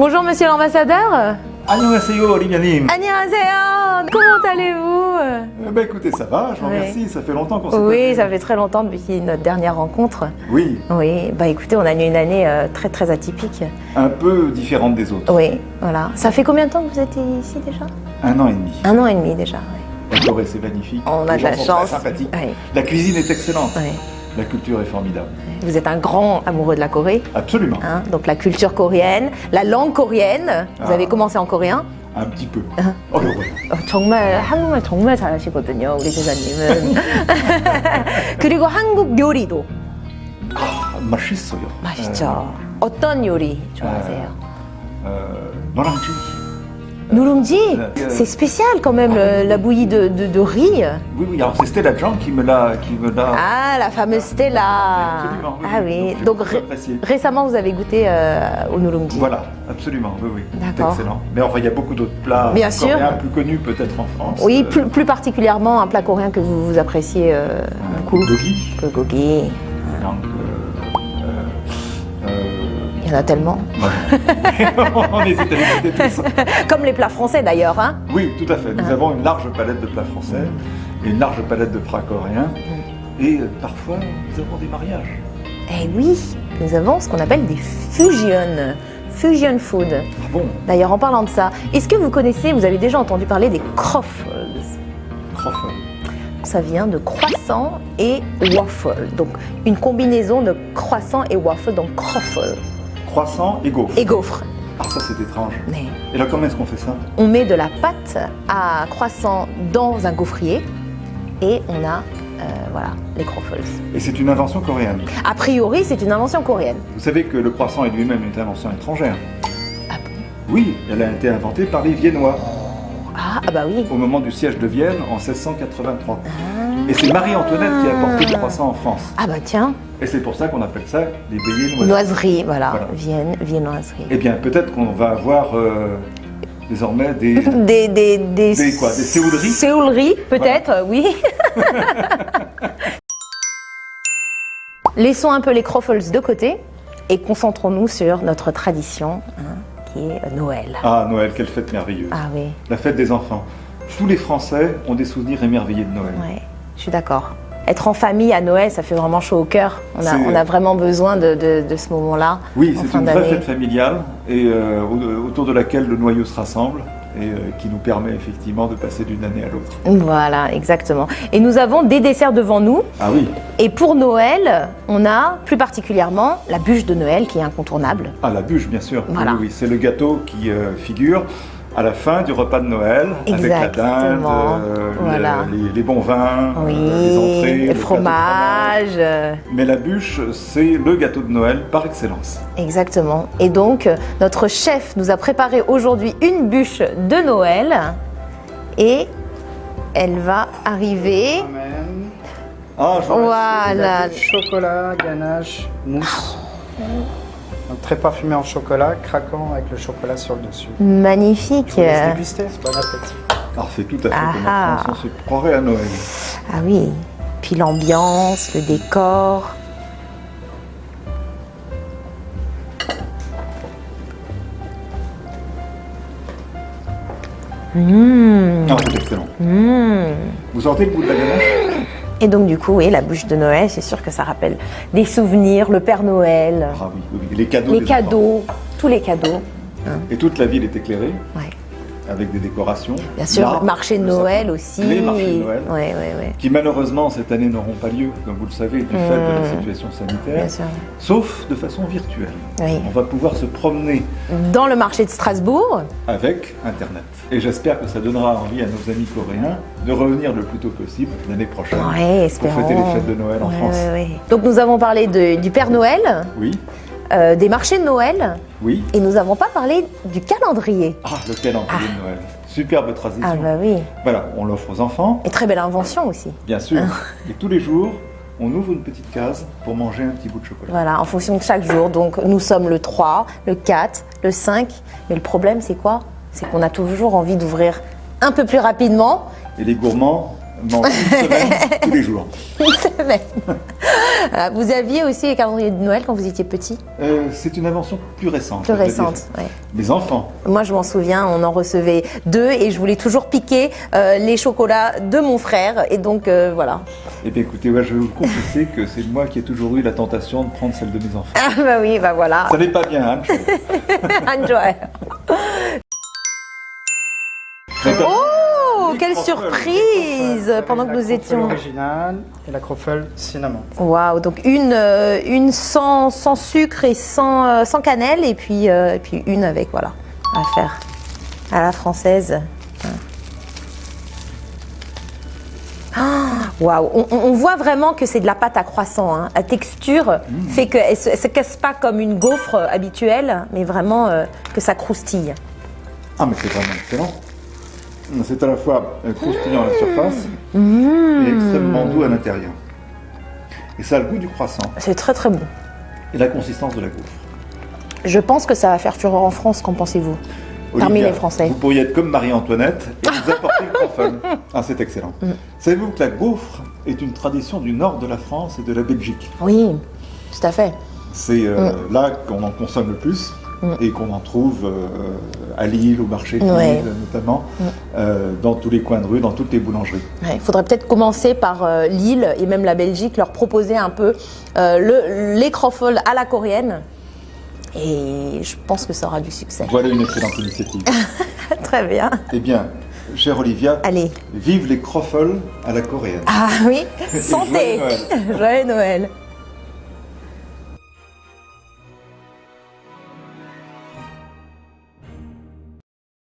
Bonjour monsieur l'ambassadeur. Annyeonghaseyo, Olivianim. Annyeonghaseyo. Comment allez-vous? Écoutez, ça va, je vous remercie, ça fait longtemps qu'on s'est pas Oui, vu. ça fait très longtemps depuis notre dernière rencontre. Oui, Oui, bah écoutez, on a eu une année très très atypique. un peu différente des autres. Oui, voilà. Ça fait combien de temps que vous êtes ici déjà? 1 an et demi. 1 an et demi déjà, oui. La Corée, c'est magnifique. On a Les de la gens sont chance. très sympathiques. Oui. La cuisine est excellente. Oui. La culture est formidable. Vous êtes un grand amoureux de la Corée, Absolument. hein, donc la culture coréenne, la langue coréenne. Vous Ah. avez commencé en coréen. Un petit peu. Oh, ouais. 정말 한국말 정말 잘하시거든요, 우리 제자님은. 그리고 한국 요리도 맛있어요. 맛있죠. 어떤 요리 좋아하세요? 노랑지. 누룽지, Euh, c'est spécial quand même, la bouillie de riz. Oui, oui, alors c'est Stella Jean qui me l'a... Ah, la fameuse Stella. Absolument, oui, Ah oui. oui, Donc, donc j'ai beaucoup apprécié. récemment vous avez goûté au nu룽지. Voilà, absolument, oui, oui. C'est D'accord. excellent. Mais enfin, il y a beaucoup d'autres plats Bien sûr. coréens plus connus peut-être en France. Oui, plus particulièrement un plat coréen que vous appréciez beaucoup. Bulgogi. Bulgogi. Donc, Il y en a tellement. on hésite à les goûter tous. Comme les plats français d'ailleurs, hein. Oui, tout à fait. Nous avons une large palette de plats français et une large palette de plats coréens. Et parfois, nous avons des mariages. Eh oui, nous avons ce qu'on appelle des fusion food. Ah bon? D'ailleurs, en parlant de ça, est-ce que vous connaissez, vous avez déjà entendu parler des croffles? Croffle. Ça vient de croissant et waffle. Donc, une combinaison de croissant et waffle, donc croffle. Croissant et gaufre. Et gaufre. Ah, ça c'est étrange. Mais Et là, comment est-ce qu'on fait ça? on met de la pâte à croissant dans un gaufrier et on a, voilà, les croffles. Et c'est une invention coréenne. A priori, c'est une invention coréenne. Vous savez que le croissant est lui-même une invention étrangère. Ah bon? Oui, elle a été inventée par les Viennois Ah bah oui. au moment du siège de Vienne en 1683. Et c'est Marie-Antoinette qui a apporté le croissant en France. Ah bah tiens, Et c'est pour ça qu'on appelle ça les viennoiseries. noiserie, voilà, Voilà. viennoiserie. Eh bien, peut-être qu'on va avoir désormais des... Des quoi, des séouleries? Séouleries, peut-être, oui. Laissons un peu les croffles de côté et concentrons-nous sur notre tradition, hein, qui est Noël. Ah, Noël, quelle fête merveilleuse. Ah oui, La fête des enfants. Tous les Français ont des souvenirs émerveillés de Noël. ouais, je suis d'accord. Être en famille à Noël, ça fait vraiment chaud au cœur. On C'est- a vraiment besoin de ce moment-là. Oui, en c'est fin une vraie d'année. fête familiale et autour de laquelle le noyau se rassemble et qui nous permet effectivement de passer d'une année à l'autre. Voilà, exactement. Et nous avons des desserts devant nous. Ah oui, Et pour Noël, on a plus particulièrement la bûche de Noël qui est incontournable. ah la bûche bien sûr. Voilà. Oui, oui, c'est le gâteau qui figure à la fin du repas de Noël avec la dinde, Exactement. Voilà. les bons vins, Oui, les entrées, le gâteau de fromage. Mais la bûche, c'est le gâteau de Noël par excellence. Exactement. Et donc, notre chef nous a préparé aujourd'hui une bûche de Noël. Et elle va arriver. Amen. Ah, je vous remercie. Voilà. Gâteau de chocolat, ganache, mousse. Donc, très parfumé en chocolat, craquant avec le chocolat sur le dessus. Magnifique. Je vous laisse déguster. Bon appétit. Alors c'est tout à fait comme Ah. en France, on se croirait à Noël. Ah oui. Puis l'ambiance, le décor. Ah, c'est excellent. Mmh. Vous sentez le goût de la ganache? Et donc du coup, oui, la bûche de Noël, c'est sûr que ça rappelle des souvenirs, le Père Noël, Ah oui, oui, oui, les cadeaux. les des enfants. cadeaux, tous les cadeaux. Et toute la ville est éclairée Ouais. avec des décorations. Bien sûr, L'arbre, le marché de le Noël sapin, aussi. Les marchés de Noël. Ouais. Qui malheureusement cette année n'auront pas lieu, comme vous le savez, du fait de la situation sanitaire, Bien sûr. sauf de façon virtuelle. Oui. On va pouvoir se promener Dans le marché de Strasbourg, avec Internet. Et j'espère que ça donnera envie à nos amis coréens de revenir le plus tôt possible l'année prochaine ouais, pour espérons. fêter les fêtes de Noël en Ouais, France. ouais. Donc nous avons parlé du Père Noël, Oui, des marchés de Noël, oui. et nous n'avons pas parlé du calendrier. Ah, le calendrier de Noël. Superbe tradition. Ah bah oui. Voilà, on l'offre aux enfants, Et très belle invention aussi. bien sûr. Et tous les jours, on ouvre une petite case pour manger un petit bout de chocolat. Voilà, en fonction de chaque jour. Donc nous sommes le 3, le 4, le 5. Mais le problème, c'est quoi? C'est qu'on a toujours envie d'ouvrir un peu plus rapidement. Et les gourmands mange une semaine tous les jours. Une semaine. Vous aviez aussi les calendriers de Noël quand vous étiez petit? C'est une invention plus récente. Plus je vais récente, dire. ouais. Mes enfants. Moi, je m'en souviens, on en recevait 2 et je voulais toujours piquer les chocolats de mon frère. Et donc, voilà. Eh bien écoutez, ouais, je vais vous confesser que c'est moi qui ai toujours eu la tentation de prendre celle de mes enfants. Ah bah oui, bah voilà. Ça n'est pas bien, hein, Joe. Enjoy. Notamment Oh, les quelle croffles. surprise pendant que nous étions. Originale et la croffle cinnamon. Waouh, donc une sans sucre et sans cannelle et puis une avec, voilà, à faire à la française. Ah, waouh, on voit vraiment que c'est de la pâte à croissant, hein. La texture fait qu'elle ne se casse pas comme une gaufre habituelle, mais vraiment que ça croustille. Ah mais c'est vraiment excellent. C'est à la fois croustillant à la surface et extrêmement doux à l'intérieur. Et ça a le goût du croissant C'est très très bon. et la consistance de la gaufre. Je pense que ça va faire fureur en France, qu'en pensez-vous? Parmi Olivia, les Français. Vous pourriez être comme Marie-Antoinette et vous apporter le croffle. Ah, c'est excellent. Savez-vous que la gaufre est une tradition du nord de la France et de la Belgique? Oui, tout à fait. C'est là qu'on en consomme le plus et qu'on en trouve à Lille, au marché de Ouais. Lille notamment, dans tous les coins de rue, dans toutes les boulangeries. Il faudrait peut-être commencer par Lille et même la Belgique, leur proposer un peu les croffles à la coréenne. Et je pense que ça aura du succès. Voilà une excellente initiative. Très bien. Eh bien, chère Olivia, Allez. vive les croffles à la coréenne. Ah oui, Et santé. joyeux Noël. Joyeux Noël.